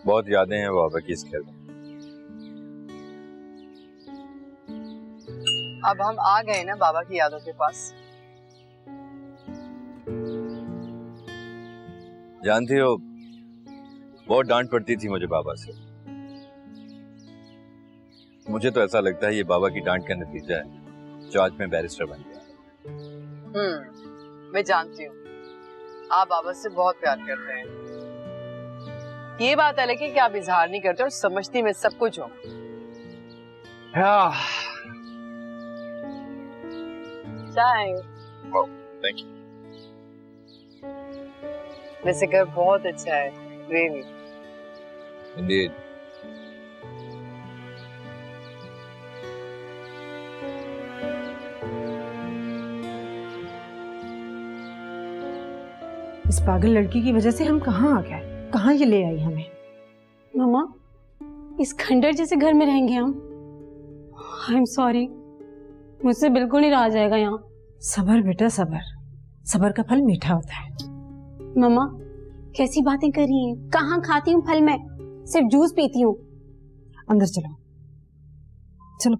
बहुत यादें हैं बाबा की इस घर में। अब हम आ गए ना बाबा की यादों के पास। जानती हो, बहुत डांट पड़ती थी मुझे बाबा से। मुझे तो ऐसा लगता है ये बाबा की डांट का नतीजा है जो आज मैं बैरिस्टर बन गया। मैं जानती हूँ आप बाबा से बहुत प्यार करते हैं। ये बात अलग है कि आप इजहार नहीं करते और समझती मैं सब कुछ हूँ। चाय। Thank you. वैसे घर बहुत अच्छा है, रियली। इंडीड। इस पागल लड़की की वजह से हम कहाँ आ गए, कहाँ ये ले आई हमें। मामा, इस खंडर जैसे घर में रहेंगे हम? आई एम सॉरी, मुझसे बिल्कुल नहीं रहा जाएगा यहाँ। सबर बेटा सबर, सबर का फल मीठा होता है। मामा कैसी बातें कर रही हैं? कहाँ खाती हूँ फल मैं, सिर्फ जूस पीती हूँ। अंदर चलो, चलो।